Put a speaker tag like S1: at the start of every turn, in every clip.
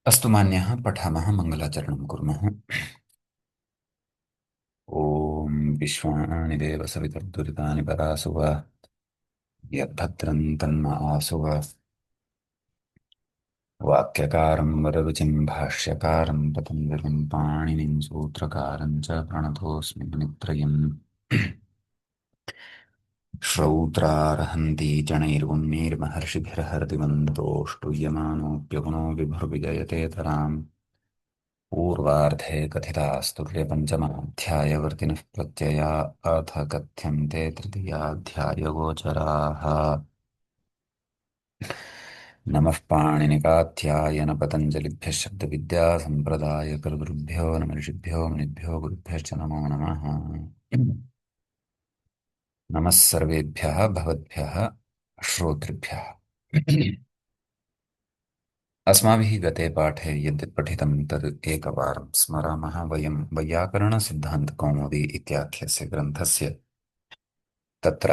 S1: अस्तु मान्यः पठामः मङ्गलाचरणं कुर्मः। ॐ विश्वानि देव सवितुर्दुरितानि परासु वा यद्भद्रं तन्म आसु वा वाक्यकारं वररुचिं भाष्यकारं पतञ्जलिं पाणिनिं सूत्रकारं च प्रणतोऽस्मि मुनित्रयम् श्रौत्रार्हन्ति जनैर्गुण्यैर्महर्षिभिर्हरतिमन्तोऽष्टूयमानोऽप्यगुणो विभुर्विजयते तराम् पूर्वार्धे कथितास्तुल्यपञ्चमाध्यायवर्तिनः प्रत्यया अथ कथ्यन्ते तृतीयाध्यायगोचराः। नमः पाणिनिकाध्यायन पतञ्जलिभ्यः शब्दविद्यासम्प्रदायकर्तृभ्यो नमर्षिभ्यो मुनिभ्यो गुरुभ्यश्च नमो नमः। नमः सर्वेभ्यः भवद्भ्यः श्रोतृभ्यः। अस्माभिः गते पाठे यद् पठितं तद् एकवारं स्मरामः। वयं वैयाकरणसिद्धान्तकौमुदी इत्याख्यस्य ग्रन्थस्य तत्र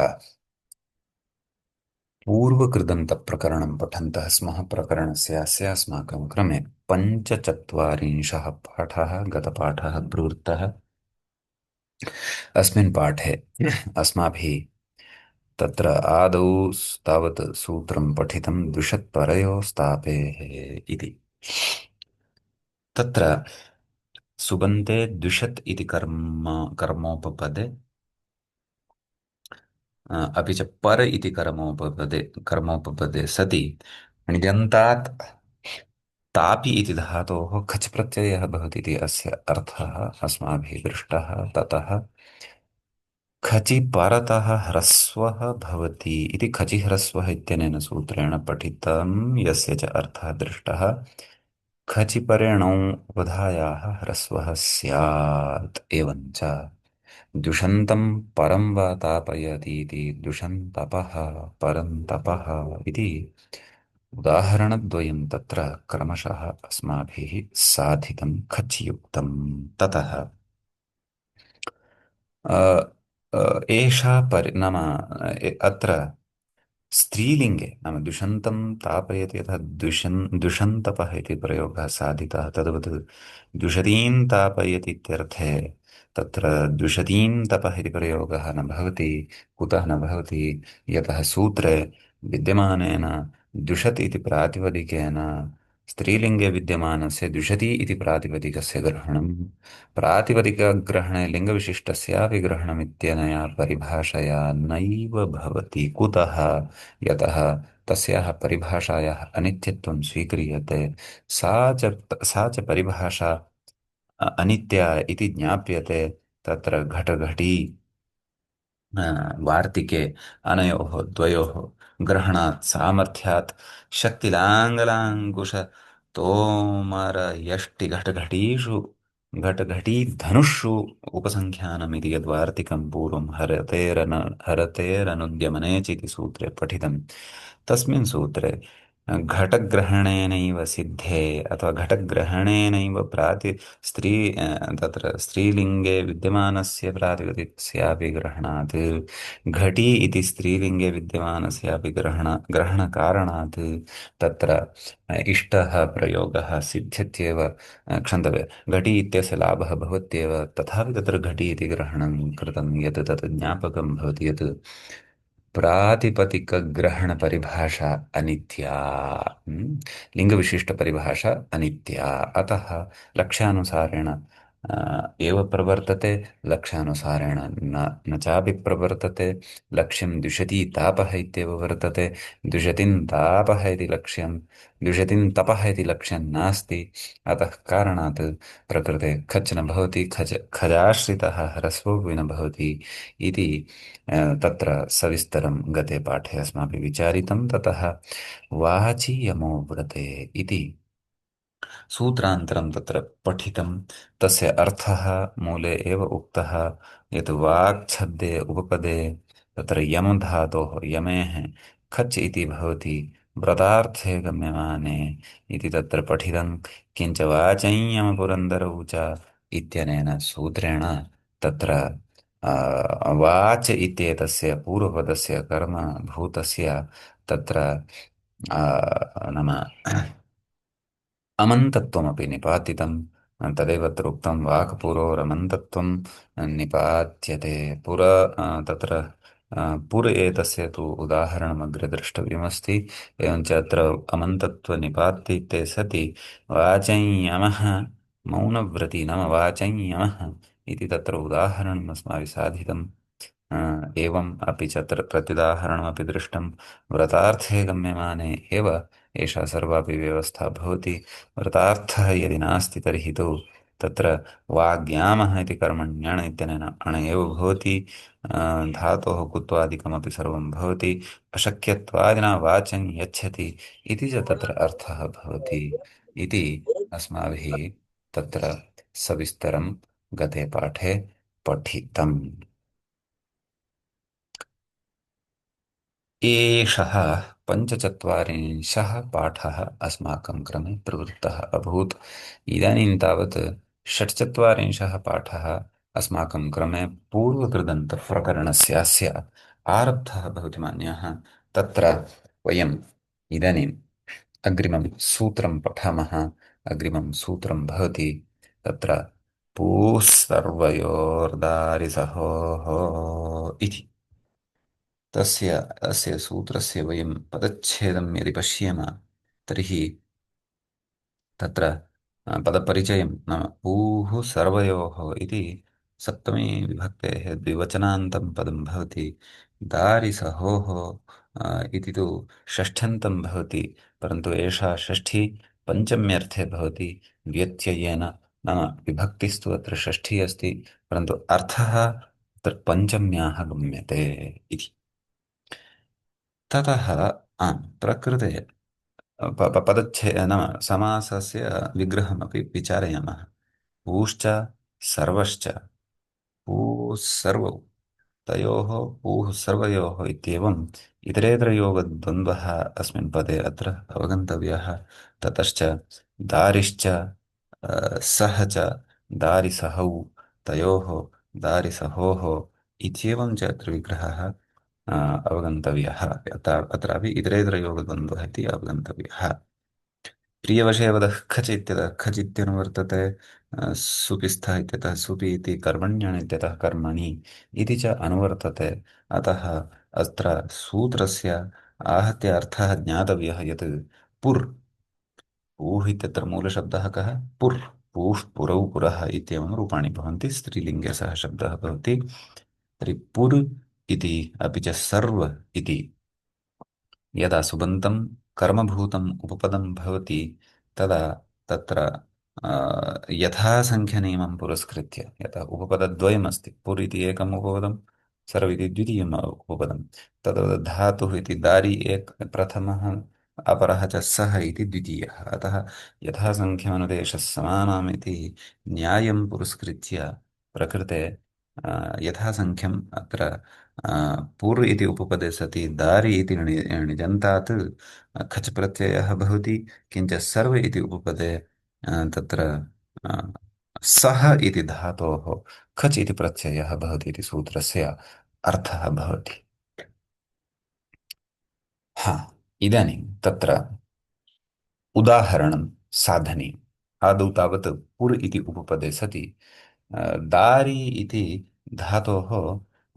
S1: पूर्वकृदन्तप्रकरणं पठन्तः स्मः। प्रकरणस्यास्य अस्माकं क्रमे पञ्चचत्वारिंशः पाठः गतपाठः प्रवृत्तः। अस्मिन् पाठे अस्माभिः तत्र आदौ तावत् सूत्रं पठितं द्विषत्परयोस्तापेः इति। तत्र सुबन्ते द्विषत् इति कर्मोपपदे अपि च पर इति कर्मोपपदे सति ण्यन्तात् तापि इति धातोः खच् प्रत्ययः भवति इति अस्य अर्थः अस्माभिः दृष्टः। ततः खचि परतः ह्रस्वः भवति इति खचि ह्रस्वः इत्यनेन सूत्रेण पठितं, यस्य च अर्थः दृष्टः। खचि परेणौ उपधायाः ह्रस्वः स्यात्। एवञ्च दुषन्तं परं वा तापयति इति दुषन्तपः परन्तपः इति उदाहरणद्वयं तत्र क्रमशः अस्माभिः साधितं खच्युक्तं। ततः अ, एषा नाम अत्र स्त्रीलिङ्गे नाम दुषन्तं तापयति यथा दुषन्तपः इति प्रयोगः साधितः, तद्वत् दुषतीं तापयति इत्यर्थे तत्र दुषतीं तपः इति प्रयोगः न भवति। कुतः न भवति? यतः सूत्रे विद्यमानेन दुषत् इति प्रातिपदिकेन स्त्रीलिङ्गे विद्यमानस्य दुषति इति प्रातिपदिकस्य ग्रहणं, प्रातिपदिकग्रहणे लिङ्गविशिष्टस्यापि ग्रहणमित्यनया परिभाषया नैव भवति। कुतः? यतः तस्याः परिभाषायाः अनित्यत्वं स्वीक्रियते। सा च परिभाषा अनित्या इति ज्ञाप्यते। तत्र घटघटी वार्तिके अनयोः द्वयोः ग्रहणात् सामर्थ्यात् शक्तिलाङ्गलाङ्कुश तोमरयष्टिघटघटीषु घटघटीधनुषु उपसङ्ख्यानमिति यद्वार्तिकं पूर्वं हरतेरनुद्यमनेचिति सूत्रे पठितं, तस्मिन् सूत्रे घटग्रहणेनैव सिद्धे अथवा घटग्रहणेनैव स्त्री तत्र स्त्रीलिङ्गे विद्यमानस्य प्रातिपदिकस्यापि ग्रहणात्, घटी इति स्त्रीलिङ्गे विद्यमानस्यापि ग्रहणकारणात् तत्र इष्टः प्रयोगः सिद्ध्यत्येव। क्षन्तव्य, घटी इत्यस्य लाभः भवत्येव, तथापि तत्र घटी इति ग्रहणं कृतं यत् तत् ज्ञापकं भवति यत् प्रातिपदिकग्रहणपरिभाषा अनित्या। लिङ्गविशिष्टपरिभाषा अनित्या, अतः लक्ष्यानुसारेण एव प्रवर्तते, लक्ष्यानुसारेण न चापि प्रवर्तते। लक्ष्यं द्विषति तापः इत्येव वर्तते, द्विषतिं तापः इति लक्ष्यं, द्विषतिं तपः इति लक्ष्यं नास्ति। अतः कारणात् प्रकृते खच् न भवति, खजाश्रितः ह्रस्वोऽपि न भवति इति तत्र सविस्तरं गते पाठे अस्माभिः विचारितं। ततः वाचीयमो व्रते इति सूत्रान्तरं तत्र पठितं। तस्य अर्थः मूले एव उक्तः यत् वाक्छब्दे उपपदे तत्र यम धातोः यमेः खच् इति भवति व्रतार्थे गम्यमाने इति तत्र पठितं। किञ्च वाचञ्यमपुरन्दरौ च इत्यनेन सूत्रेण तत्र वाच इत्येतस्य पूर्वपदस्य कर्मभूतस्य तत्र नाम अमन्तत्वमपि निपातितं तदेव अत्र उक्तं वाक्पूर्वोरमन्तत्वं निपात्यते तत्र पुर एतस्य तु उदाहरणमग्रे द्रष्टव्यमस्ति एवञ्च अत्र अमन्तत्वनिपातिते सति वाचञ्यमः मौनव्रती नाम वाचञ्यमः इति तत्र उदाहरणम् अस्माभिः साधितम् एवम् अपि च अत्र प्रत्युदाहरणमपि दृष्टं व्रतार्थे गम्यमाने एव एषा सर्वापि व्यवस्था भवति व्रतार्थः यदि नास्ति तर्हि तु तत्र वाग्यामः इति कर्मण्यण् इत्यनेन अण एव भवति धातोः कुत्वादिकमपि सर्वं भवति अशक्यत्वादिना वाचं यच्छति इति च तत्र अर्थः भवति इति अस्माभिः तत्र सविस्तरं गते पाठे पठितम् एषः पञ्चचत्वारिंशः पाठः अस्माकं क्रमे प्रवृत्तः अभूत् इदानीं तावत् षट्चत्वारिंशः पाठः अस्माकं क्रमे पूर्वकृदन्तप्रकरणस्यास्य आरब्धः भवति मान्याः तत्र वयम् इदानीम् अग्रिमं सूत्रं पठामः अग्रिमं सूत्रं भवति तत्र पूः सर्वयोर्दारिसहोः इति तस्य अस्य सूत्रस्य वयं पदच्छेदं यदि पश्येम तर्हि तत्र पदपरिचयं नाम ऊः सर्वयोः इति सप्तमी विभक्तेः द्विवचनान्तं पदं भवति दारिसहोः इति तु षष्ठ्यन्तं भवति परन्तु एषा षष्ठी पञ्चम्यर्थे भवति व्यत्ययेन नाम विभक्तिस्तु अत्र षष्ठी अस्ति परन्तु अर्थः तत्र पञ्चम्याः गम्यते इति ततः प्रकृते नाम समासस्य विग्रहमपि विचारयामः पूश्च सर्वश्च पूः सर्वौ तयोः पूः सर्वयोः इत्येवम् इतरेतरयोगद्वन्द्वः अस्मिन् पदे अत्र अवगन्तव्यः ततश्च दारिश्च सह च दारिसहौ तयोः दारिसहोः इत्येवं च अत्र विग्रहः अवगन्तव्यः अत्रापि इतरेतरयोगद्वन्द्वः इति अवगन्तव्यः प्रियवशेवदः खच इत्यतः खच इत्यनुवर्तते सुपिस्थः इत्यतः सुपि इति कर्मण्यण् इत्यतः कर्मणि इति च अनुवर्तते अतः अत्र सूत्रस्य आहत्य अर्थः ज्ञातव्यः यत् पुर् पूः इत्यत्र मूलशब्दः कः पुर् पूः पुरौ पुरः इत्येवं रूपाणि भवन्ति स्त्रीलिङ्गे सः शब्दः भवति तर्हि पुर् इति अपि च सर्व इति यदा सुबन्तं कर्मभूतम् उपपदं भवति तदा तत्र यथासङ्ख्यनियमं पुरस्कृत्य यथा उपपदद्वयमस्ति पुर् इति एकम् उपपदं सर्व इति द्वितीयम् उपपदं तद्वत् धातुः इति दारि प्रथमः अपरः च सः इति द्वितीयः अतः यथासङ्ख्यमनुदेशः समानम् इति न्यायं पुरस्कृत्य प्रकृते यथासङ्ख्यम् अत्र पुर् इति उपपदे सति दारि इति णिजन्तात् खच् प्रत्ययः भवति किञ्च सर्व इति उपपदे तत्र अ, सः इति धातोः खच् इति प्रत्ययः भवति इति सूत्रस्य अर्थः भवति हा इदानीं तत्र उदाहरणं साधनीयम् आदौ तावत् पुर् इति उपपदे सति दारि इति धातोः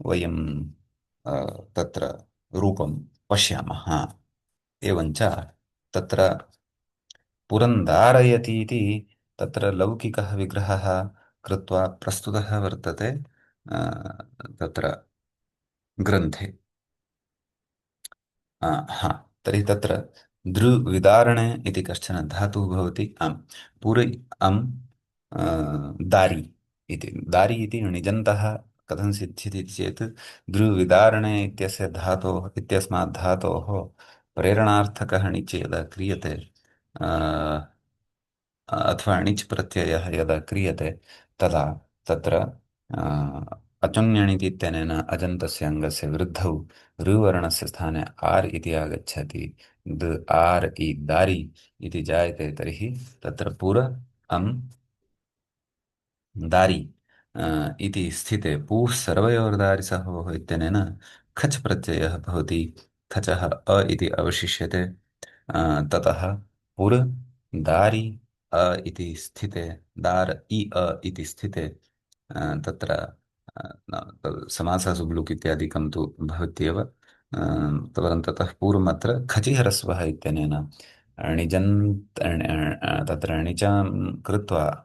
S1: वयं अ, तत्र रूपं पश्यामः एवञ्च तत्र पुरन्दारयति इति तत्र लौकिकः विग्रहः कृत्वा प्रस्तुतः वर्तते अ, तत्र ग्रन्थे हा तर्हि तत्र दृविदारणे इति कश्चन धातुः भवति आम् पुर अम् दारि इति दारि इति णिजन्तः कथं सिद्ध्यति चेत् दृविदारणे इत्यस्य धातोः इत्यस्मात् धातोः प्रेरणार्थकः णिच् यदा क्रियते अथवा णिच् प्रत्ययः यदा क्रियते तदा तत्र अचुन्यणिति इत्यनेन अजन्तस्य अङ्गस्य वृद्धौ ऋवर्णस्य स्थाने आर् इति आगच्छति आर् इ दारि इति जायते तर्हि तत्र पुर अम् दारि इति स्थिते पूः सर्वयोर्दारिसहोः इत्यनेन खच् प्रत्ययः भवति खचः अ इति अवशिष्यते ततः पुर दारि इति स्थिते, दार इ इति स्थिते तत्र समासः सुब्लुक् इत्यादिकं तु भवत्येव, परन्तु ततः पूर्वमत्र खचिहरस्वः इत्यनेन णिजन्त तत्र णिजां कृत्वा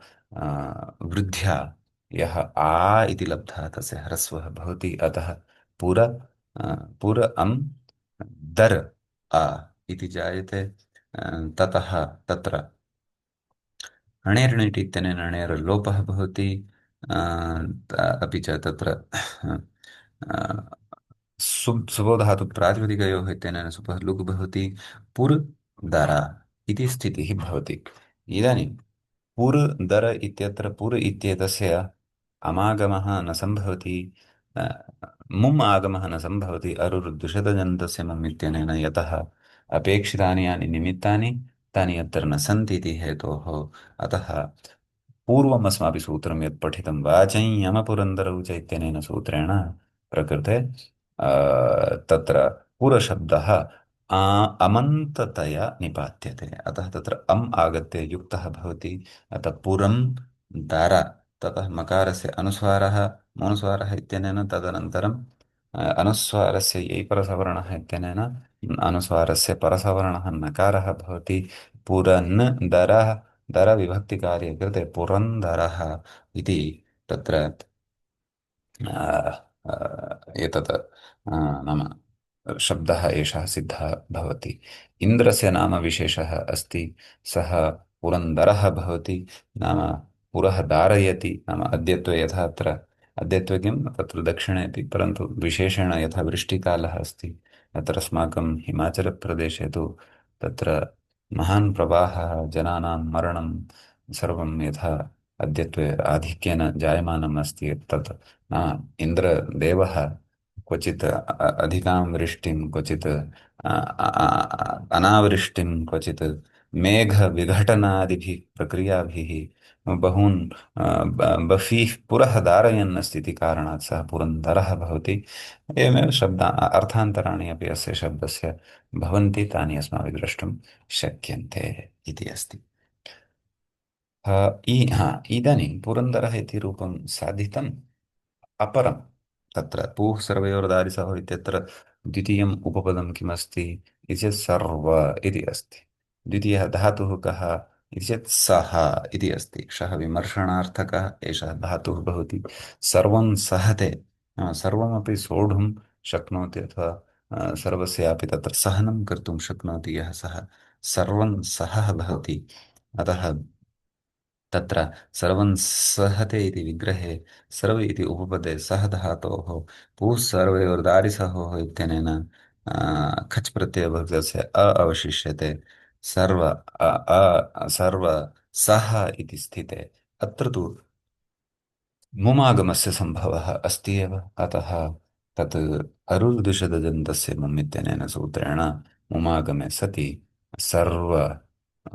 S1: वृद्ध्या यः आ इति लब्धः तस्य ह्रस्वः भवति, अतः पुर पुर अम् दर् आ इति जायते। ततः तत्र णेर्णिट् इत्यनेन णेर् लोपः भवति। अपि च तत्र सुबोधातु प्रातिपदिकयोः इत्यनेन सुपः लुग् भवति। पुर् दर इति स्थितिः भवति। इदानीं पुर् दर इत्यत्र पुर् इत्येतस्य अमागमः न सम्भवति, अ, मुम् आगमः न सम्भवति अरुर्दुषदजन्तस्य मम् इत्यनेन, यतः अपेक्षितानि यानि निमित्तानि तानि अत्र न सन्ति इति हेतोः। अतः पूर्वम् अस्माभिः सूत्रं यत् पठितं वाचं यमपुरन्दरौ च इत्यनेन सूत्रेण प्रकृते तत्र पुरशब्दः अमन्ततया निपात्यते, अतः तत्र अम् आगत्य युक्तः भवति। अतः पुरं दर, ततः मकारस्य अनुस्वारः मनुस्वारः इत्यनेन, तदनन्तरं अनुस्वारस्य यै परसवर्णः इत्यनेन अनुस्वारस्य परसवर्णः नकारः भवति। पुरन् दरः, दरविभक्तिकार्ये कृते पुरन्दरः इति तत्र एतत् नाम शब्दः एषः सिद्धः भवति। इन्द्रस्य नाम विशेषः अस्ति, सः पुरन्दरः भवति, नाम पुरः धारयति, नाम अद्यत्वे यथा अत्र अद्यत्वे किं तत्र दक्षिणेपि, परन्तु विशेषेण यथा वृष्टिकालः अस्ति अत्र अस्माकं हिमाचलप्रदेशे तु तत्र महान् प्रवाहः, जनानां मरणं सर्वं यथा अद्यत्वे आधिक्येन जायमानम् अस्ति, तत् इन्द्रदेवः क्वचित् अधिकां वृष्टिं, क्वचित् अनावृष्टिं, क्वचित् मेघविघटनादिभिः प्रक्रियाभिः बहून् बह्वीः पुरः धारयन् अस्ति इति कारणात् सः पुरन्दरः भवति। एवमेव अर्थान्तराणि अपि अस्य शब्दस्य भवन्ति, तानि अस्माभिः द्रष्टुं शक्यन्ते इति अस्ति। इदानीं पुरन्दरः इति रूपं साधितम्। अपरं तत्र पूः सर्वयोर्दारिसः इत्यत्र द्वितीयम् उपपदं किमस्ति इति चेत् सर्व इति अस्ति। द्वितीयः धातुः कः इति चेत् सः इति अस्ति। क्षः विमर्शनार्थकः एषः धातुः भवति। सर्वं सहते, सर्वमपि सोढुं शक्नोति, अथवा सर्वस्यापि तत्र सहनं कर्तुं शक्नोति यः सः सर्वं सहः भवति। अतः तत्र सर्वं सहते इति विग्रहे सर्व इति उपपदे सह धातोः पूः सर्वयोर्दारिसहोः इत्यनेन खच् प्रत्ययस्य अवशिष्यते। सर्व सर्व सह इति स्थिते अत्र तु मुमागमस्य सम्भवः अस्ति एव, अतः तत् अरुर्दुषदजन्तस्य मुम् इत्यनेन सूत्रेण मुमागमे सति सर्व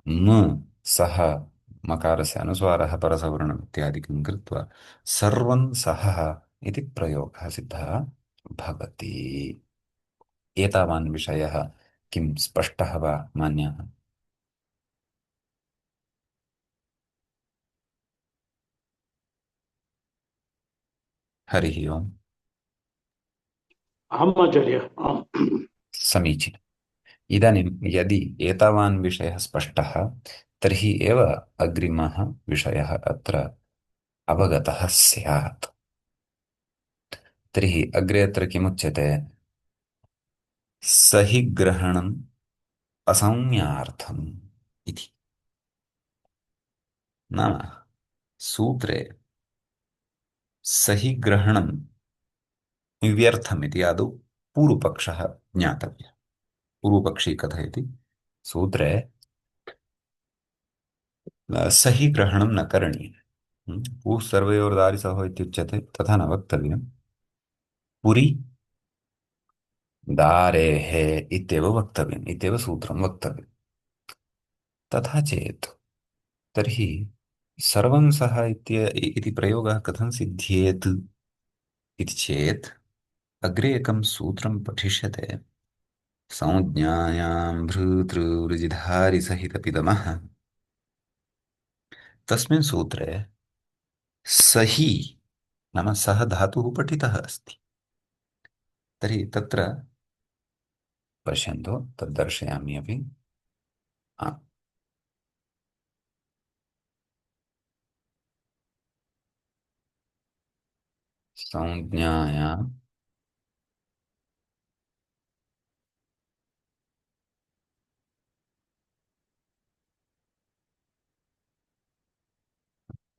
S1: म सः मकारस्य अनुस्वारः परसवर्णम् इत्यादिकं कृत्वा सर्वं सहः इति प्रयोगः सिद्धः भवति। एतावान् विषयः किं स्पष्टः वा मान्यः? हरिः ओम्।
S2: आम् आचार्य, आम्।
S1: समीचीनम्। इदानीं यदि एतावान् विषयः स्पष्टः तर्हि एव अग्रिमः विषयः अत्र अवगतः स्यात्। तर्हि अग्रे अत्र किमुच्यते? सहि ग्रहणम् असंज्ञार्थम् इति। नाम सूत्रे सहि ग्रहणं व्यर्थम् इति आदौ पूर्वपक्षः ज्ञातव्यः। पूर्वपक्षी कथयति सूत्रे सहि ग्रहणं न करणीयम्। पूः सर्वयोर्दारिसहो इत्युच्यते, तथा न वक्तव्यम्। पुरि दारेः इत्येव वक्तव्यम्, इत्येव सूत्रं वक्तव्यम्। तथा चेत् तर्हि सर्वं सः इति प्रयोगः कथं सिद्ध्येत् इति चेत् अग्रे एकं सूत्रं पठिष्यते। संज्ञायां भ्रूतृवृजिधारिसहितपिदमः तस्मिन् सूत्रे सही नाम सः धातुः पठितः अस्ति। तर्हि तत्र पश्यन्तु तद् दर्शयामि अपि। आ, संज्ञायां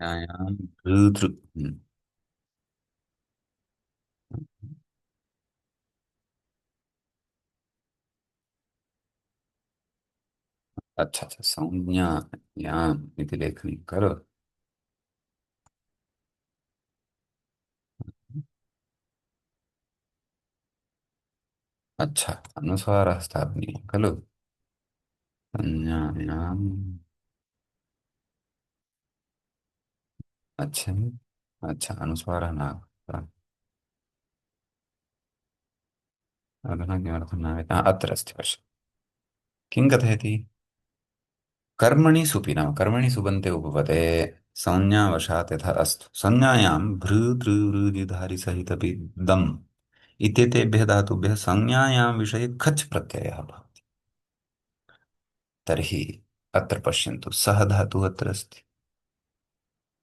S1: संज्ञायां भृतृ अच्छा अच्छा संज्ञायाम् इति लेखनी खलु। अच्छा अनुस्वारः स्थापनीयः खलु। संज्ञायाम् अच्छा अच्छा अनुस्वारः न अधुना किमर्थं नागतः अत्र अस्ति पश्य। किं कथयति कर्मणि सुपि नाम कर्मणि सुबन्ते उपपदे संज्ञावशात् यथा अस्तु संज्ञायां भृ तृ सहितपि दम् इत्येतेभ्यः धातुभ्यः संज्ञायां विषये खच् प्रत्ययः भवति। तर्हि अत्र पश्यन्तु सः धातुः अत्र अस्ति।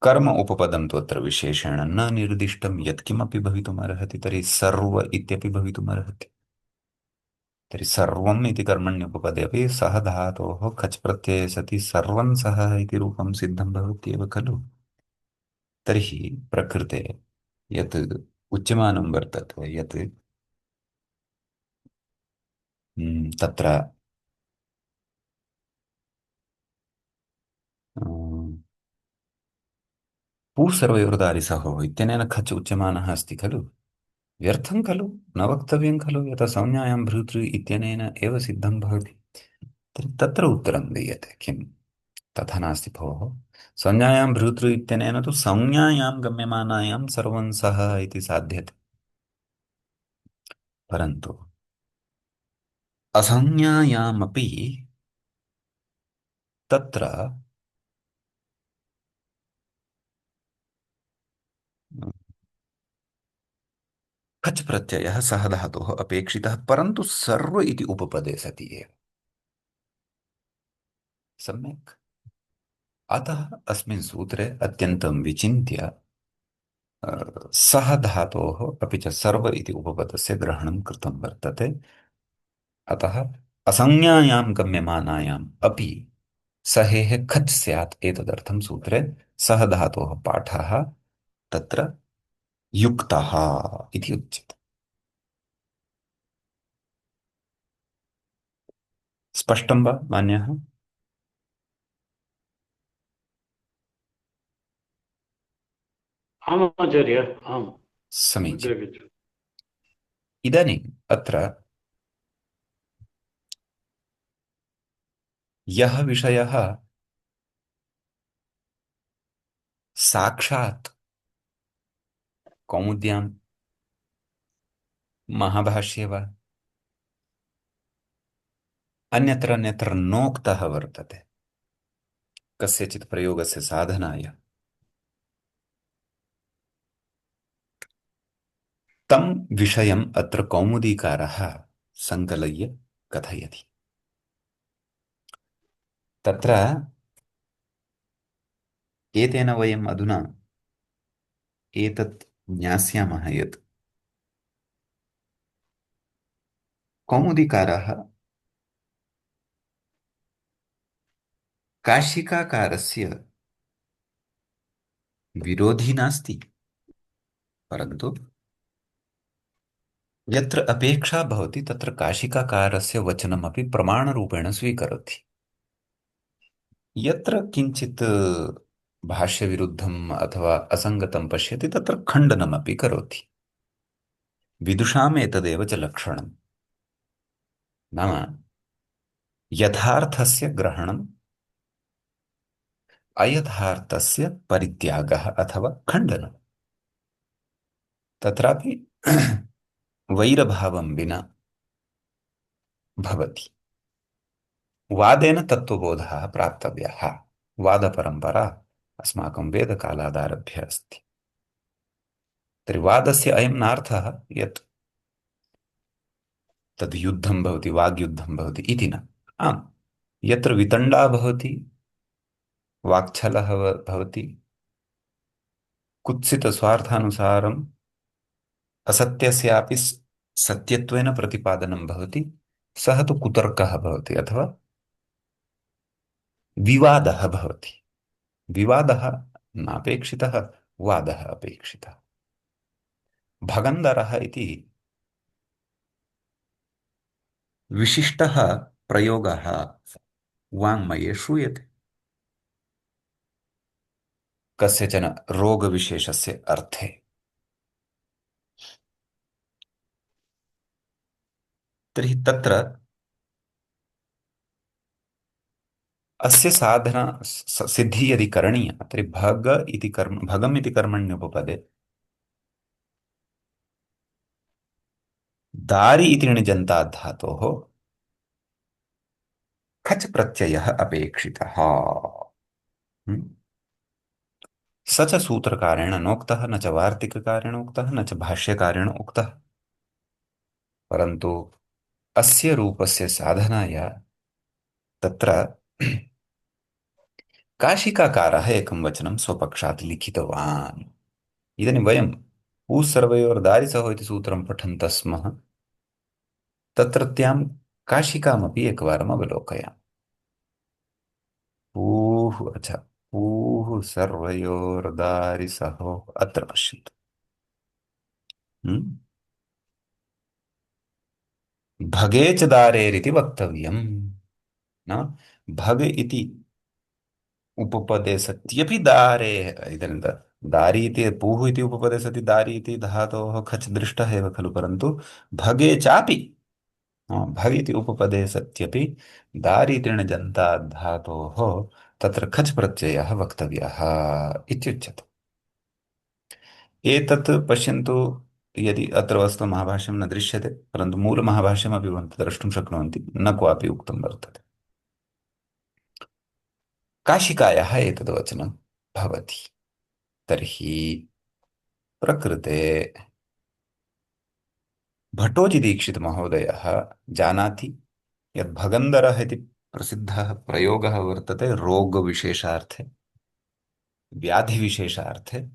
S1: कर्म उपपदं तु अत्र विशेषेण न निर्दिष्टं यत्किमपि भवितुमर्हति तर्हि सर्व इत्यपि भवितुमर्हति। तर्हि सर्वम् इति कर्मण्युपपदे अपि सः धातोः खच् प्रत्यये सति सर्वं सः इति रूपं सिद्धं भवत्येव खलु। तर्हि प्रकृते यत् उच्यमानं वर्तते यत् तत्र पूर्वसर्वयोर्दारिसहोः इत्यनेन खच् उच्यमानः अस्ति खलु। व्यर्थं खलु न वक्तव्यं खलु यतः संज्ञायां भर्तृ इत्यनेन एव सिद्धं भवति। तर्हि तत्र उत्तरं दीयते किं तथा नास्ति भोः। संज्ञायां भर्तृ इत्यनेन तु संज्ञायां गम्यमानायां सर्वं सः इति साध्यते। परन्तु असंज्ञायामपि तत्र खच् प्रत्ययः सः धातोः अपेक्षितः परन्तु सर्व इति उपपदे सति एव सम्यक्। अतः अस्मिन् सूत्रे अत्यन्तं विचिन्त्य सः धातोः अपि च सर्व इति उपपदस्य ग्रहणं कृतं वर्तते। अतः असंज्ञायां गम्यमानायाम् अपि सहेः खच् स्यात् एतदर्थं सूत्रे सः धातोः पाठः तत्र युक्तः इति उच्यते। स्पष्टं वा मान्यः।
S2: आम् आचार्य आम् अग्रे
S1: समीचीनम्।
S2: गच्छतु।
S1: इदानीम् अत्र यः विषयः साक्षात् कौमुद्यां महाभाष्ये वा अन्यत्र अन्यत्र नोक्तः वर्तते कस्यचित् प्रयोगस्य साधनाय तं विषयम् अत्र कौमुदीकारः सङ्कलय्य कथयति। तत्र एतेन वयम् अधुना एतत् ज्ञास्यामः यत् कौमुदीकारः काशिकाकारस्य विरोधी नास्ति परन्तु यत्र अपेक्षा भवति तत्र काशिकाकारस्य वचनमपि प्रमाणरूपेण स्वीकरोति। यत्र किञ्चित् भाष्यविरुद्धम् अथवा असङ्गतं पश्यति तत्र खण्डनमपि करोति। विदुषाम् एतदेव च लक्षणं नाम यथार्थस्य ग्रहणम् अयथार्थस्य परित्यागः अथवा खण्डनं। तत्रापि वैरभावं विना भवति। वादेन तत्त्वबोधः प्राप्तव्यः वादपरम्परा अस्माकं वेदकालादारभ्य अस्ति। तर्हि वादस्य अयं नार्थः यत् तद् युद्धं भवति, वाग्युद्धं भवति इति न। आम्, यत्र वितण्डा भवति, वाक्छलः भवति, कुत्सितस्वार्थानुसारम् असत्यस्यापि सत्यत्वेन प्रतिपादनं भवति, सः तु कुतर्कः भवति अथवा विवादः भवति। विवादः नापेक्षितः, वादः अपेक्षितः। भगन्धरः इति विशिष्टः प्रयोगः वाङ्मये श्रूयते कस्यचन रोगविशेषस्य अर्थे। तर्हि तत्र अस्य साधना सिद्धिः यदि करणीया तर्हि भगम् इति कर्मण्युपपदे दारि इति णिजन्तात् धातोः खच् प्रत्ययः अपेक्षितः। हम्म? स च सूत्रकारेण नोक्तः, न च वार्तिककारेण उक्तः, न च भाष्यकारेण उक्तः। परन्तु अस्य रूपस्य साधनाय तत्र काशिकाकारः एकं वचनं स्वपक्षात् लिखितवान्। इदानीं वयं सर्वयोर्दारिसहो इति सूत्रं पठन्तः स्मः। तत्रत्यां काशिकामपि एकवारम् अवलोकयामः। अच्छा, सर्वयोर्दारिसहो अत्र पश्यन्तु। हम्म? भगे च दारेरिति वक्तव्यम्। न भग इति उपपदे सत्यपि दारे, इदानीं दारि इति पूः इति उपपदे सति दारि इति धातोः खच् दृष्टः एव खलु, परन्तु भगे चापि भग इति उपपदे सत्यपि दारि इति णिजन्तात् धातोः तत्र खच् प्रत्ययः वक्तव्यः इत्युच्यते। एतत् पश्यन्तु, यदि अत्र वस्तु महाभाष्यं न दृश्यते, परन्तु मूलमहाभाष्यमपि भवन्तः द्रष्टुं शक्नुवन्ति, न क्वापि उक्तं वर्तते। काशिकायाः एतद्वचनं भवति। तर्हि प्रकृते भट्टोजिदीक्षितमहोदयः जानाति यत् भगन्धरः इति प्रसिद्धः प्रयोगः वर्तते रोगविशेषार्थे, व्याधिविशेषार्थे।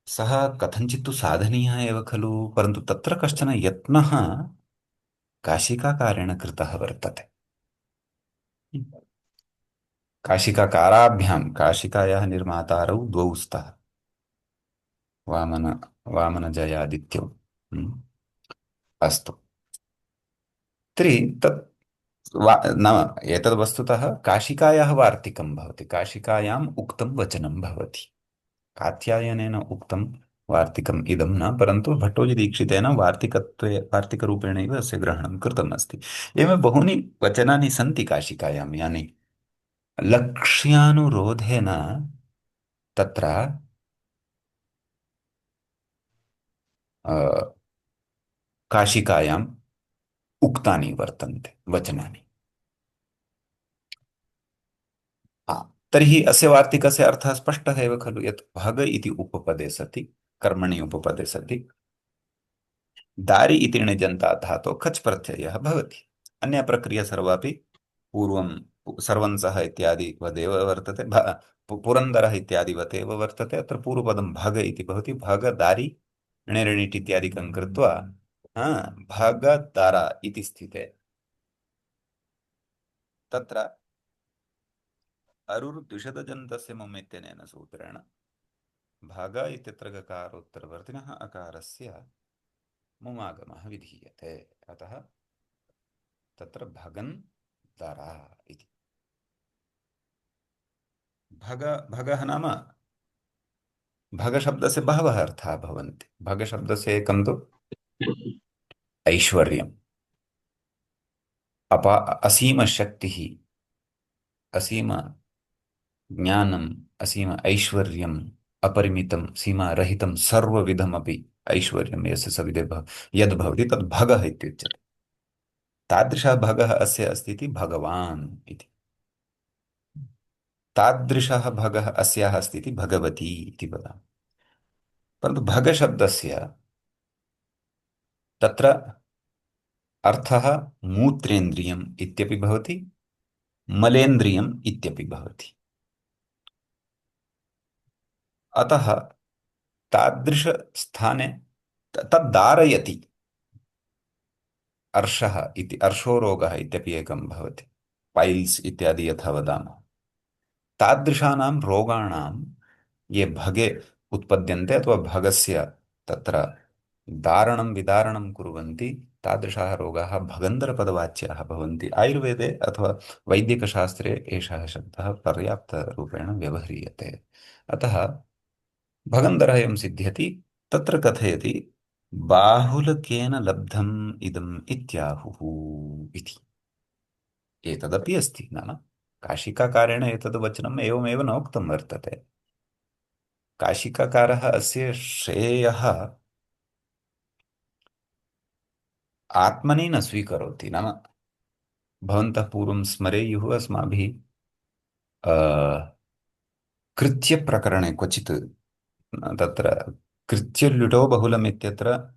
S1: सः कथञ्चित् तु साधनीयः एव खलु, परन्तु तत्र कश्चन यत्नः काशिकाकारेण कृतः वर्तते। काशिकाकाराभ्यां, काशिकायाः निर्मातारौ द्वौ स्तः, वामन वामनजयादित्यौ। अस्तु, तर्हि नाम एतद् वस्तुतः काशिकायाः वार्तिकं भवति, काशिकायाम् उक्तं वचनं भवति। कात्यायनेन उक्तं वार्तिकम् इदं न, परन्तु भट्टोजिदीक्षितेन वार्तिकरूपेणैव अस्य ग्रहणं कृतम् अस्ति। एवं बहूनि वचनानि सन्ति काशिकायां, यानि लक्ष्यानुरोधेन तत्र अ, काशिकायाम् उक्तानि वर्तन्ते वचनानि। आ, तर्हि अस्य वार्तिकस्य अर्थः स्पष्टः एव खलु, यत् भग इति उपपदे सति, कर्मणि उपपदे सति दारि इति णिजन्तात् धातोः खच् प्रत्ययः भवति। अन्या प्रक्रिया सर्वापि पूर्वं सर्वंसः इत्यादि वदेव वर्तते, पुरन्दरः इत्यादिवत् एव वर्तते। अत्र पूर्वपदं भग इति भवति। भग दारि णिरिणिट् इत्यादिकं कृत्वा भगदर इति स्थिते तत्र अरुर्द्विषदजन्तस्य मम इत्यनेन सूत्रेण भग इत्यत्र गकारोत्तरवर्तिनः अकारस्य मुमागमः विधीयते। अतः तत्र भगन् दरा इति। भगः नाम भगशब्दस्य बहवः अर्थाः भवन्ति। भगशब्दस्य एकं तु ऐश्वर्यम्, असीमशक्तिः, असीम ज्ञानम्, असीम ऐश्वर्यम्, अपरिमितं सीमारहितं सर्वविधमपि ऐश्वर्यं यस्य सविधे यद्भवति तद् भगः इत्युच्यते। तादृशः भगः अस्य अस्ति इति भगवान् इति। तादृशः भगः अस्याः अस्ति इति भगवती इति वदामि। परन्तु भगशब्दस्य तत्र अर्थः मूत्रेन्द्रियम् इत्यपि भवति, मलेन्द्रियम् इत्यपि भवति। अतः तादृशस्थाने तद्धारयति। अर्षः इति अर्षो रोगः इत्यपि एकं भवति, पैल्स् इत्यादि यथा वदामः। तादृशानां रोगाणां ये भगे उत्पद्यन्ते अथवा भगस्य तत्र धारणं विदारणं कुर्वन्ति, तादृशाः रोगाः भगन्धरपदवाच्याः भवन्ति। आयुर्वेदे अथवा वैदिकशास्त्रे एषः शब्दः पर्याप्तरूपेण व्यवह्रियते। अतः भगन्धरः सिद्ध्यति, तत्र कथयति बाहुलकेन लब्धम् इदम् इत्याहुः इति। एतदपि अस्ति, नाम काशिकाकारेण एतद् वचनम् एवमेव न उक्तं वर्तते। काशिकाकारः अस्य श्रेयः आत्मनि न स्वीकरोति। नाम भवन्तः पूर्वं स्मरेयुः अस्माभिः कृत्यप्रकरणे क्वचित् तत्र कृत्यल्युटो बहुलम् इत्यत्र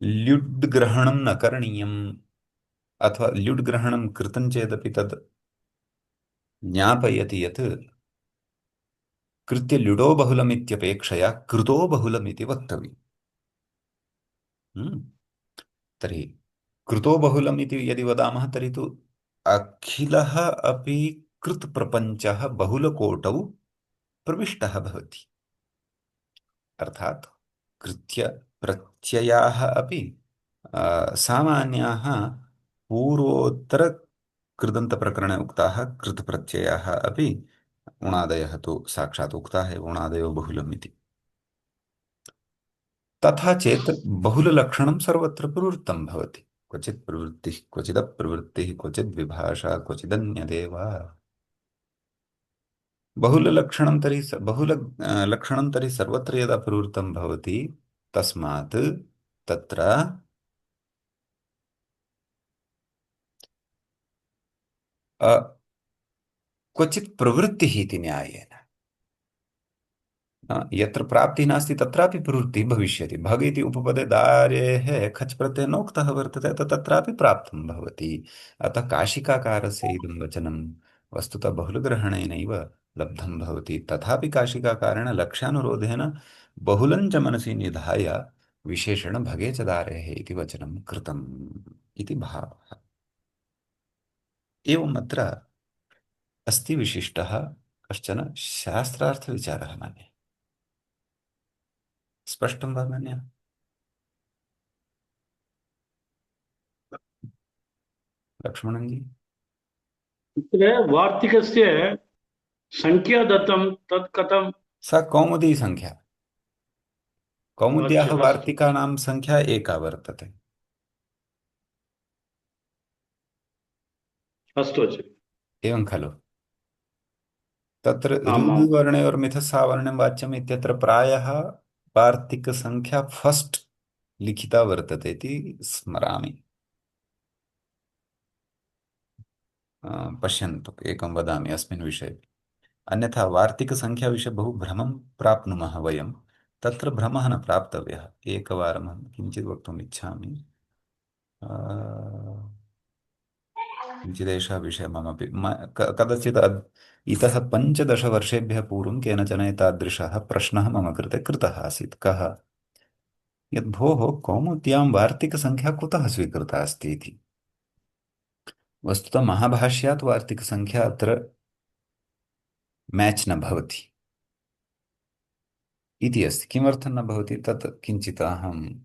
S1: ल्युड् ग्रहणं न करणीयम्, अथवा ल्युड् ग्रहणं कृतं चेदपि तद् ज्ञापयति यत् कृत्यल्युडो बहुलम् इत्यपेक्षया कृतो बहुलम् इति वक्तव्यम्। हम्म। तर्हि कृतो बहुलम् इति यदि वदामः तर्हि तु अखिलः अपि कृत्प्रपञ्चः बहुलकोटौ प्रविष्टः भवति। अर्थात् कृत्य प्रत्ययाः अपि सामान्याः पूर्वोत्तर कृदन्तप्रकरणे उक्ताः कृतप्रत्ययाः अपि उणादयः तु साक्षात् उक्ताः एव, उणादयो बहुलम् इति। तथा चेत् बहुललक्षणं सर्वत्र प्रवृत्तं भवति। क्वचित् प्रवृत्तिः क्वचिदप्रवृत्तिः क्वचिद् विभाषा क्वचिदन्यदेव। बहुललक्षणं तर्हि लक्षणं तर्हि सर्वत्र यदा प्रवृत्तं भवति, तस्मात् तत्र अ, क्वचित् प्रवृत्तिः इति न्यायेन। यत्र प्राप्तिः नास्ति तत्रापि प्रवृत्तिः भविष्यति। भग इति उपपदे दारेः खच् प्रत्ययः नोक्तः वर्तते, तत्रापि प्राप्तं भवति। अतः काशिकाकारस्य इदं वचनं वस्तुतः बहुलग्रहणेनैव लब्धं भवति। तथापि काशिकाकारेण लक्ष्यानुरोधेन बहुलं च मनसि निधाय विशेषण भगे च दारेः इति वचनं कृतम् इति भावः। एवम् अत्र अस्ति विशिष्टः कश्चन शास्त्रार्थविचारः मन्ये। स्पष्टं वा मन्ये? लक्ष्मणन् जी।
S2: तत्र वार्तिकस्य संख्या दत्तं तत् कथं?
S1: सा कौमुदी संख्या। कौमुद्याः
S2: अच्छा, अस्तु
S1: वार्तिकानां संख्या एका वर्तते।
S2: अस्तु आचार्य।
S1: एवं खलु? तत्र
S2: आम् आम्।
S1: ऋवर्णयोर्मिथसावर्ण्यं वाच्यम् इत्यत्र प्रायः वार्तिकसंख्या फस्ट् लिखिता वर्तते इति स्मरामि। पश्यन्तु, एकं वदामि अस्मिन् विषये। अन्यथा वार्तिकसंख्याविषये बहु भ्रमं प्राप्नुमः वयं। तत्र भ्रमः न प्राप्तव्यः। एकवारम् अहं किञ्चित् वक्तुम् इच्छामि। किञ्चिदेषः विषयः ममपि कदाचित् इतः 15 वर्षेभ्यः पूर्वं केनचन एतादृशः प्रश्नः मम कृते कृतः आसीत्। कः? यद् भोः कौमुद्यां वार्तिकसंख्या कुतः स्वीकृता अस्ति इति। वस्तुतः महाभाष्यात् वार्तिकसंख्या अत्र मैच् न भवति इति अस्ति। किमर्थं न भवति तत् किञ्चित् अहं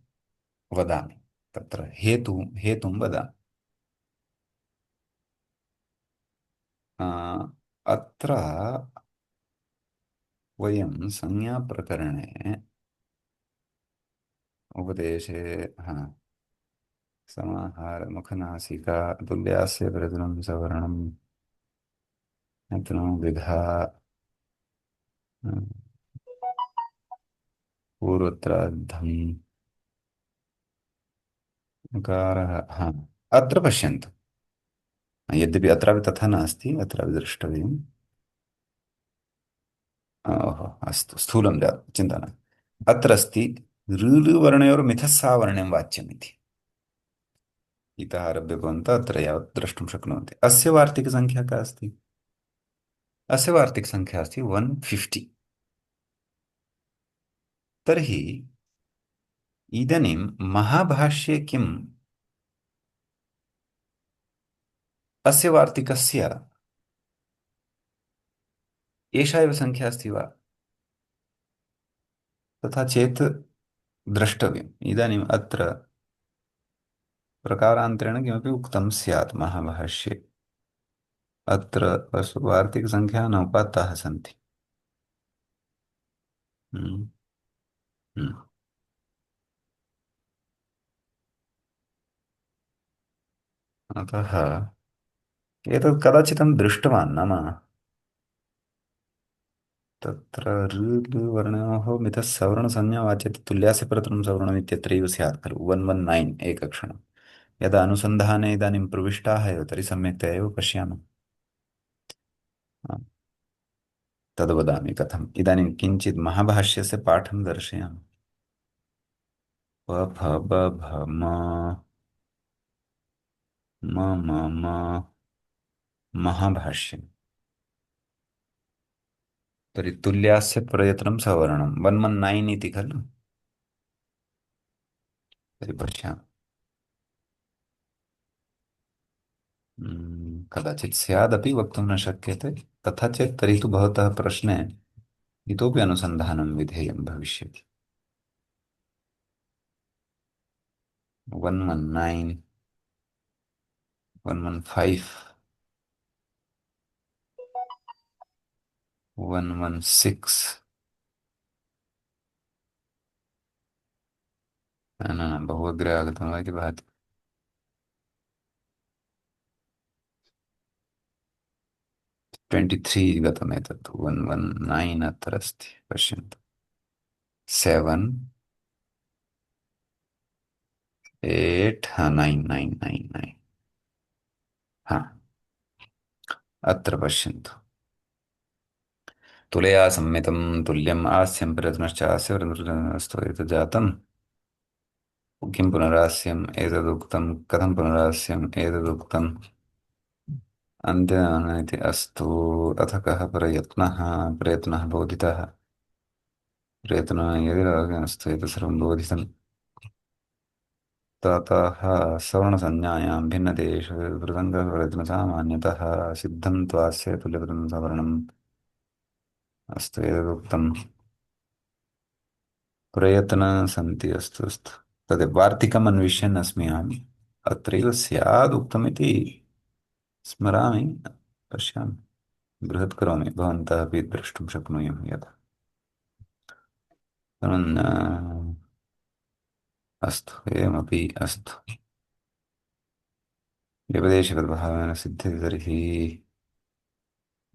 S1: वदामि। तत्र हेतुं वदामि। अ, अत्र वयं संज्ञाप्रकरणे उपदेशे हा समाहार मुखनासिका तुल्यास्य प्रतुलं सवर्णं नतनो विधा पूर्वत्राद्धम् उकारः। हा, अत्र पश्यन्तु। यद्यपि अत्रापि तथा नास्ति, अत्रापि द्रष्टव्यम्। ओहो, अस्तु, स्थूलं जातं, चिन्ता न। अत्र अस्ति ऋलुवर्णयोर्मिथः सावर्ण्यं वाच्यमिति। इतः आरभ्य भवन्तः अत्र यावत् द्रष्टुं शक्नुवन्ति। अस्य वार्तिकसङ्ख्या का अस्ति? अस्य वार्तिकसङ्ख्या अस्ति 150। तर्हि इदानीं महाभाष्ये किम् अस्य वार्तिकस्य एषा एव सङ्ख्या अस्ति वा? तथा चेत् द्रष्टव्यम्। इदानीम् अत्र प्रकारान्तरेण किमपि उक्तं स्यात् महाभाष्ये। अत्र वार्तिकसङ्ख्याः न उपात्ताः सन्ति। हम्म, हम्म। अतः एतत् कदाचित् दृष्टवान्, नाम तत्र ऋवर्णयोः मितः सवर्णसंज्ञा वाच्यते तुल्यास्य प्रथमं सवर्णम् इत्यत्रैव स्यात् खलु 119 एकक्षणं। यदा अनुसन्धाने इदानीं प्रविष्टाः एव तर्हि सम्यक्तया एव पश्यामः। तद् वदामि कथम्। इदानीं किञ्चित् महाभाष्यस्य पाठं दर्शयामि। प फ ब भ म म म म महाभाष्यम्। तर्हि तुल्यास्य प्रयत्नं सवर्णं 119 इति खलु। तर्हि पश्यामि। कदाचित् स्यादपि वक्तुं न शक्यते। तथा चेत् तर्हि तु भवतः प्रश्ने इतोपि अनुसन्धानं विधेयं भविष्यति। 119, 115, 116। न न न, बहु अग्रे आगतं वा इति भाति। 23 गतम् एतत्। 119 अत्र अस्ति, पश्यन्तु। 7, 8, 9, 9, 9, 9। हा, अत्र पश्यन्तु। तुलया संमितं तुल्यम् आस्यं प्रयत्नश्च आस्य अस्तु एतत् जातम्। किं पुनरास्यम् एतदुक्तं, कथं पुनरास्यम् एतदुक्तम्, अन्ते इति। अस्तु, अथ कः प्रयत्नः? प्रयत्नः बोधितः। प्रयत्नः यदि अस्तु, एतत् सर्वं बोधितं। ततः सवर्णसंज्ञायां भिन्नदेषु पृथङ्गप्रयत्नसामान्यतः सिद्धं त्वास्य तुल्यपदं सवर्णम्। अस्तु, एतदुक्तं। प्रयत्नाः सन्ति, अस्तु अस्तु। तद् वार्तिकम् अन्विष्यन् अस्मि अहम्। अत्रैव स्यादुक्तमिति स्मरामि। पश्यामि, बृहत् करोमि, भवन्तः अपि द्रष्टुं शक्नुयुः यथा। अस्तु, एवमपि अस्तु। व्यपदेशगतभावेन सिद्ध्यति तर्हि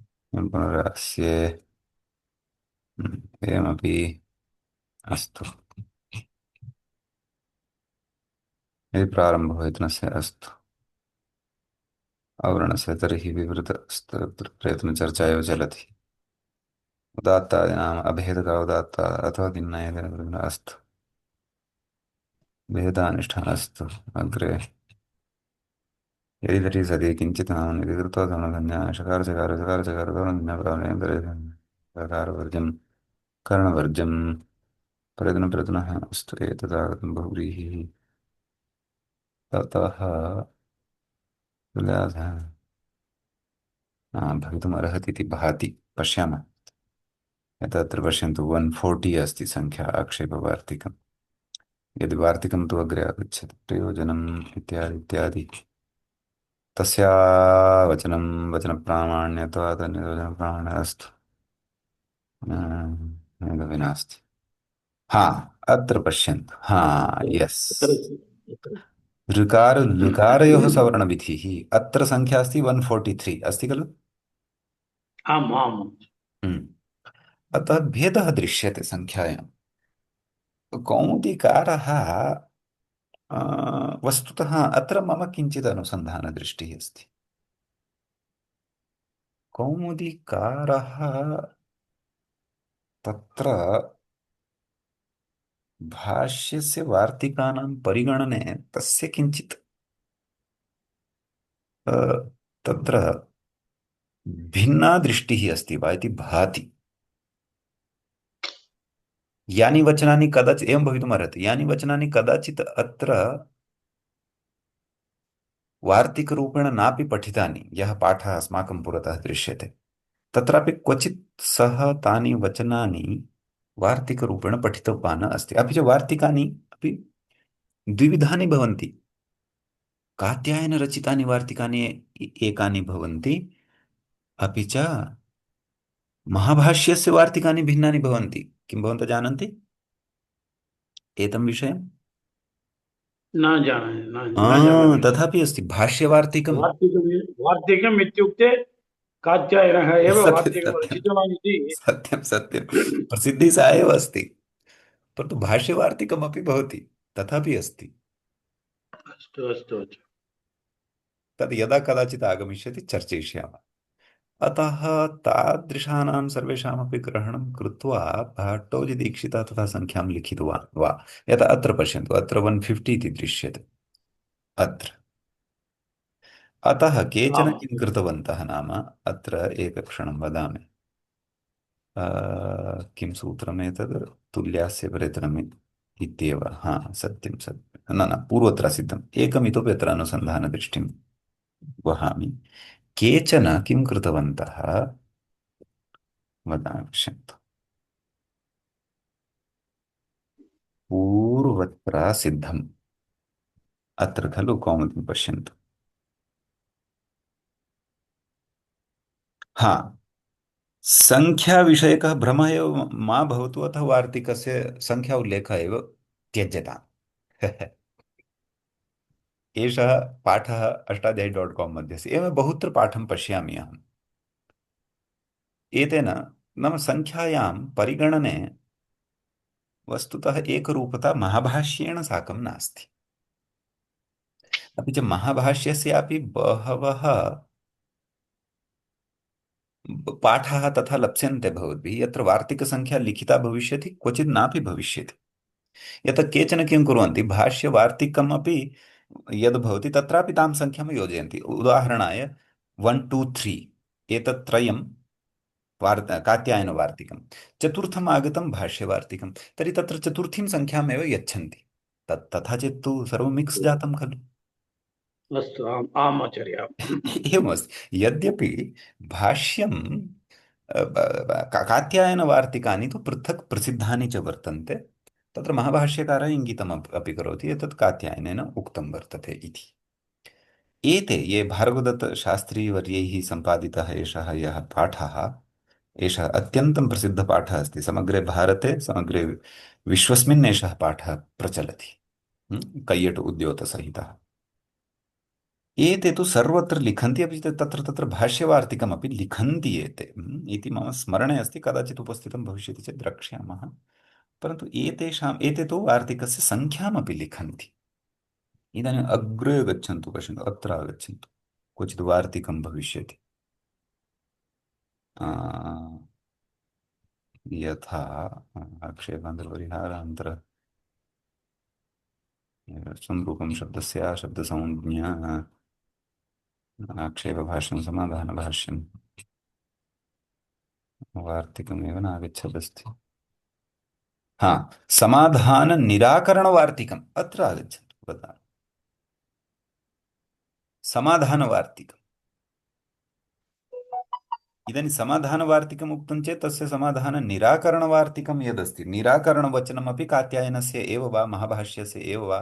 S1: किं पुनरास्ये। एवमपि अस्तु। यदि प्रारम्भो यत्नस्य अस्तु आवरणस्य तर्हि प्रयत्नचर्चा एव चलति। उदात्तादीनाम् अभेदका उदात्ता अथवा भिन्नयेन अस्तु। भेदानिष्ठान अस्तु। अग्रे यदि तर्हि सति किञ्चित् नाम इति कृत्वा समसंज्ञा षकारचकारचकारचकारवर्जं कर्णवर्जं प्रयत्नः अस्तु। एतदागतं बहुव्रीहिः। ततः तुल्यासः भवितुमर्हति इति भाति। पश्यामः। यथा अत्र पश्यन्तु 140 अस्ति सङ्ख्या आक्षेपवार्तिकम्। यदि वार्तिकं तु अग्रे आगच्छति प्रयोजनम् इत्यादि इत्यादि। तस्या वचनं वचनप्रामाण्यत्वात् अन्यवचनप्रामाण्य अस्तु। इतोपि नास्ति। हा, अत्र पश्यन्तु। हा, यस्। ऋकार लृकारयोः सवर्णविधिः। अत्र सङ्ख्या अस्ति 143 अस्ति खलु।
S2: आम् आम्।
S1: हम्म। अतः भेदः दृश्यते सङ्ख्यायां। कौमुदीकारः वस्तुतः अत्र मम किञ्चित् अनुसन्धानदृष्टिः अस्ति। कौमुदीकारः तत्र भाष्यस्य वार्तिकानां परिगणने तस्य किञ्चित् अ, तत्र भिन्ना दृष्टिः अस्ति वा इति भाति। यानि वचनानि कदाचित् एवं भवितुमर्हति, यानि वचनानि कदाचित् अत्र वार्तिकरूपेण नापि पठितानि, यः पाठः अस्माकं पुरतः दृश्यते, तत्रापि क्वचित् सः तानि वचनानि वार्तिकरूपेण पठितवान् अस्ति। अपि च वार्तिकानि अपि द्विविधानि भवन्ति। कात्यायनरचितानि वार्तिकानि एकानि भवन्ति, अपि च महाभाष्यस्य वार्तिकानि भिन्नानि भवन्ति। किं भवन्तः जानन्ति एतं विषयम्?
S2: न जानामि, न जानामि।
S1: तथापि अस्ति भाष्यवार्तिकम्।
S2: वार्तिकम् इत्युक्ते कात्यायनः एव
S1: सत्यं
S2: वार्तिकं
S1: सत्यं
S2: रचितवान् इति।
S1: सत्यं सत्यं प्रसिद्धिः सा एव अस्ति, परन्तु भाष्यवार्तिकमपि भवति, तथापि अस्ति।
S2: अस्तु अस्तु अस्तु।
S1: तद् यदा कदाचित् आगमिष्यति चर्चयिष्यामः। अतः तादृशानां सर्वेषामपि ग्रहणं कृत्वा भट्टोजिदीक्षितः तथा सङ्ख्यां लिखितवान् वा। यथा अत्र पश्यन्तु, अत्र 150 इति दृश्यते अत्र। अतः केचन
S2: आम्।
S1: किं कृतवन्तः नाम, अत्र एकक्षणं वदामि। किं सूत्रम् एतद्, तुल्यास्य प्रयत्नम् इत्येव। हा, सत्यं सत्यं, न न, पूर्वत्र सिद्धम् एकम्, इतोपि अत्र अनुसन्धानदृष्टिं वहामि। केचन किं कृतवन्तः वदामि, पश्यन्तु। पूर्वत्र सिद्धम्, अत्र खलु कौमुदीं पश्यन्तु। हा, सङ्ख्याविषयकः भ्रमः एव मा भवतु, अथवा वार्तिकस्य सङ्ख्या उल्लेखः एव त्यज्यताम्। एषः पाठः अष्टाध्यायी.com मध्ये अस्ति। एवं बहुत्र पाठं पश्यामि अहम्। एतेन नाम सङ्ख्यायां परिगणने वस्तुतः एकरूपता महाभाष्येण साकं नास्ति। अपि च महाभाष्यस्यापि बहवः पाठाः तथा लप्स्यन्ते भवद्भिः, यत्र वार्तिकसङ्ख्या लिखिता भविष्यति, क्वचित् नापि भविष्यति। यतः केचन किं कुर्वन्ति, भाष्यवार्तिकमपि यद् भवति तत्रापि तां सङ्ख्यां योजयन्ति। उदाहरणाय 1 2 3 एतत् त्रयं कात्यायनवार्तिकं, चतुर्थम् आगतं भाष्यवार्तिकं, तर्हि तत्र चतुर्थीं सङ्ख्यामेव यच्छन्ति। तथा चेत् तु सर्वं मिक्स् जातं खलु।
S2: अस्तु, आम् आम् आचार्य।
S1: एवमस्ति, यद्यपि भाष्यं कात्यायनवार्तिकानि तु पृथक् प्रसिद्धानि च वर्तन्ते। तत्र महाभाष्यकारः इङ्गितम् अपि करोति, एतत् कात्यायनेन उक्तं वर्तते इति। एते ये भार्गवदत्तशास्त्रीवर्यैः सम्पादितः एषः यः पाठः, एषः अत्यन्तं प्रसिद्धपाठः अस्ति। समग्रे भारते, समग्रे विश्वस्मिन् एषः पाठः प्रचलति, कैयट उद्योतसहितः। एते तु सर्वत्र लिखन्ति, अपि च तत्र तत्र भाष्यवार्तिकमपि लिखन्ति एते, इति मम स्मरणे अस्ति। कदाचित् उपस्थितं भविष्यति चेत् द्रक्ष्यामः। परन्तु एते तु वार्तिकस्य सङ्ख्यामपि लिखन्ति। इदानीम् अग्रे गच्छन्तु, पश्यन्तु, अत्र आगच्छन्तु, क्वचित् वार्तिकं भविष्यति। आ, यथा आक्षेपान्तरपरिहारान्तर संरूपं शब्दस्य शब्दसंज्ञा, आक्षेपभाष्यं समाधानभाष्यं, वार्तिकमेव नागच्छदस्ति। हा, समाधाननिराकरणवार्तिकम् अत्र आगच्छन्तु, वदामि। समाधानवार्तिकम्, इदानीं समाधानवार्तिकम् उक्तं चेत् तस्य समाधाननिराकरणवार्तिकं यदस्ति, निराकरणवचनमपि कात्यायनस्य एव वा महाभाष्यस्य एव वा,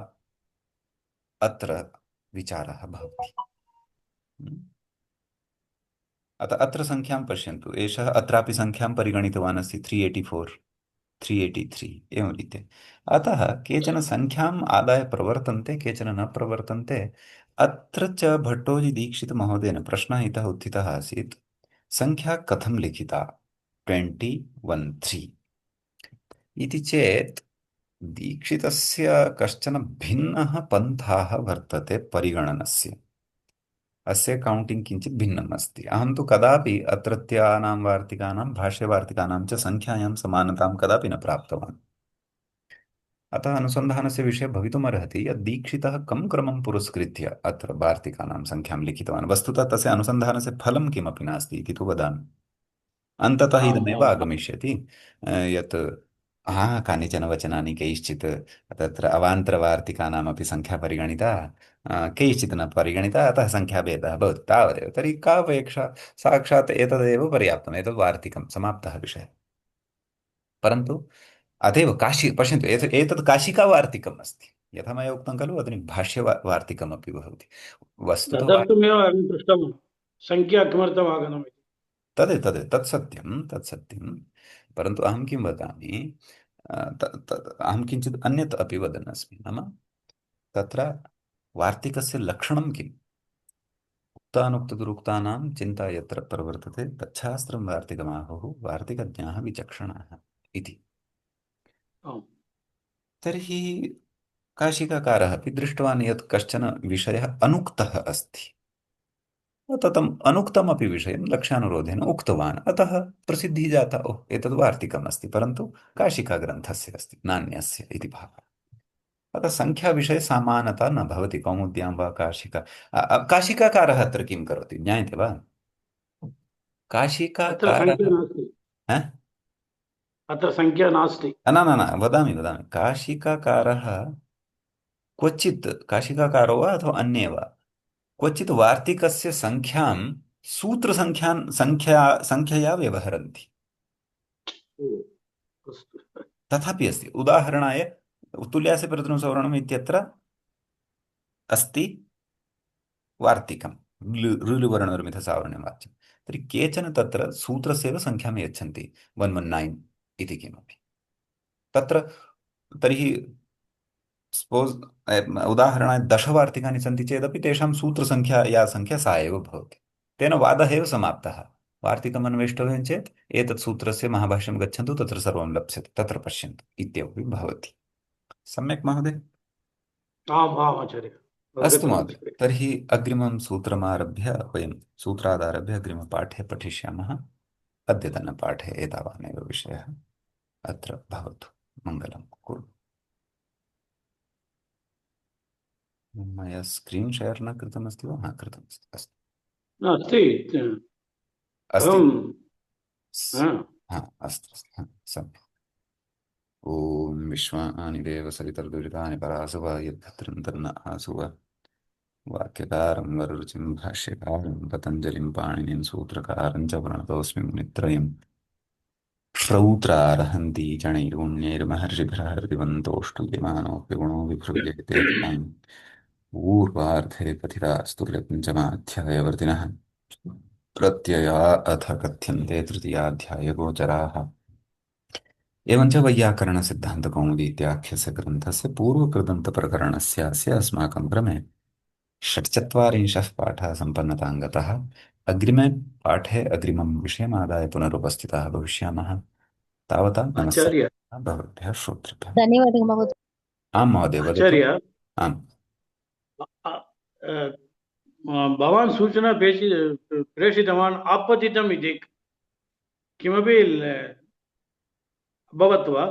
S1: अत्र विचारः भवति। अतः अत्र सङ्ख्यां पश्यन्तु, एषः अत्रापि सङ्ख्यां परिगणितवान् अस्ति, 384 383 एवं रीत्या। अतः केचन सङ्ख्याम् आदाय प्रवर्तन्ते, केचन न प्रवर्तन्ते। अत्र च भट्टोजिदीक्षितमहोदयेन प्रश्नः इतः उत्थितः आसीत्, सङ्ख्या कथं लिखिता 213 इति चेत् दीक्षितस्य कश्चन भिन्नः पन्थाः वर्तते परिगणनस्य। अस्य कौण्टिङ्ग् किञ्चित् भिन्नम् अस्ति। अहं तु कदापि अत्रत्यानां वार्तिकानां भाष्यवार्तिकानां च सङ्ख्यायां समानतां कदापि न प्राप्तवान्। अतः अनुसन्धानस्य विषयः भवितुमर्हति यत् दीक्षितः कं क्रमं पुरस्कृत्य अत्र वार्तिकानां सङ्ख्यां लिखितवान्। वस्तुतः तस्य अनुसन्धानस्य फलं किमपि नास्ति इति तु वदामि। अन्ततः
S2: आम्
S1: इदमेव
S2: आम्
S1: आगमिष्यति यत् कानिचन वचनानि कैश्चित् तत्र अवान्तरवार्तिकानामपि सङ्ख्या परिगणिता, कैश्चित् न परिगणिता, अतः सङ्ख्याभेदः भवति, तावदेव। तर्हि का अपेक्षा? साक्षात् एतदेव पर्याप्तम्, एतद् वार्तिकं समाप्तः विषयः। परन्तु अतएव काशी पश्यन्तु, एतत् काशिकावार्तिकम् अस्ति। यथा मया उक्तं खलु, अतः भाष्यवार्तिकमपि भवति। वस्तुतः
S2: तदर्थमेव अहं पृष्टवान् सङ्ख्या किमर्थम् आगतम् इति।
S1: तत्सत्यं। परन्तु अहं किं वदामि, अहं किञ्चित् अन्यत् अपि वदन् अस्मि। नाम तत्र वार्तिकस्य लक्षणं किम्? उक्तानुक्तदुरुक्तानां चिन्ता यत्र प्रवर्तते तच्छास्त्रं वार्तिकमाहुः वार्तिकज्ञाः विचक्षणाः इति।
S2: आम्
S1: तर्हि काशिकाकारः अपि दृष्टवान् यत् कश्चन विषयः अनुक्तः अस्ति। ततम् अनुक्तमपि विषयं लक्ष्यानुरोधेन उक्तवान्, अतः प्रसिद्धिः जाता, ओह् एतद् वार्तिकम् अस्ति, परन्तु काशिकाग्रन्थस्य अस्ति, नान्यस्य इति भावः। अतः सङ्ख्याविषये समानता न भवति, कौमुद्यां वा काशिका। काशिकाकारः अत्र किं करोति ज्ञायते वा?
S2: अत्र सङ्ख्या
S1: काशिकाकारः
S2: नास्ति।
S1: ह?
S2: अत्र सङ्ख्या नास्ति।
S1: न न न, वदामि काशिकाकारः क्वचित्, काशिकाकारो वा अथवा अन्ये वा, क्वचित् वार्तिकस्य सङ्ख्यां सूत्रसङ्ख्यान् सङ्ख्यया व्यवहरन्ति।
S2: ओ, अस्तु
S1: तथापि अस्ति। उदाहरणाय तुल्यास्य प्रथमं सवर्णम् इत्यत्र अस्ति वार्तिकं ऋलुवर्णनिर्मितसावर्ण्यं वाच्यं। तर्हि केचन तत्र सूत्रस्यैव सङ्ख्यां यच्छन्ति 119 इति किमपि तत्र। तर्हि सपोज् उदाहरणाय 10 वार्तिकानि सन्ति चेदपि तेषां सूत्रसङ्ख्या या सङ्ख्या सा एव भवति। तेन वादः एव समाप्तः। वार्तिकम् अन्वेष्टव्यं चेत् एतत् सूत्रस्य महाभाष्यं गच्छन्तु, तत्र सर्वं लप्स्यते, तत्र पश्यन्तु इत्यपि भवति। सम्यक् महोदय?
S2: आम् आम् आचार्य,
S1: अस्तु
S2: अवगतम्
S1: महोदय,
S2: अस्ति।
S1: तर्हि अग्रिमं सूत्रमारभ्य वयं सूत्रादारभ्य अग्रिमपाठे पठिष्यामः। अद्यतनपाठे एतावानेव विषयः अत्र भवतु। मङ्गलं कुरु। मया स्क्रीन् शेर् न कृतमस्ति वा? हा, कृतमस्ति। अस्तु।
S2: नास्ति
S1: अस्ति।
S2: अहं
S1: स्- हा, अस्तु हा, सम्यक्। ॐ विश्वानि देव सवितर्दुरितानि परासुव यद्भद्रं तन्न आसुव। वाक्यकारं वररुचिं भाष्यकारं पतञ्जलिं पाणिनिं सूत्रकारं च प्रणतोऽस्मि मुनित्रयम्। श्रौत्रार्हन्ति चणैर्गुण्यैर्महर्षिभिरहृदिवन्तोऽष्टुल्यमानोऽपि गुणो विभृज्यते तान् पूर्वार्धे कथितास्तुर्यपञ्चमाध्यायवर्तिनः प्रत्यया अथ कथ्यन्ते तृतीयाध्यायगोचराः। एवञ्च वैयाकरणसिद्धान्तकौमुदी इत्याख्यस्य ग्रन्थस्य पूर्वकृदन्तप्रकरणस्य अस्य अस्माकं क्रमे षट्चत्वारिंशः पाठः सम्पन्नतां गतः। अग्रिमे पाठे अग्रिमं विषयमादाय पुनरुपस्थिताः भविष्यामः। तावता
S2: आचार्य
S1: नमस्कारः भवद्भ्यः श्रोतृभ्यः।
S3: धन्यवादः महोदय।
S1: आं महोदय वदतु।
S2: आचार्य
S1: आम्।
S2: भवान् सूचना प्रेषितवान् आपतितम् इति किमपि अभवत् वा?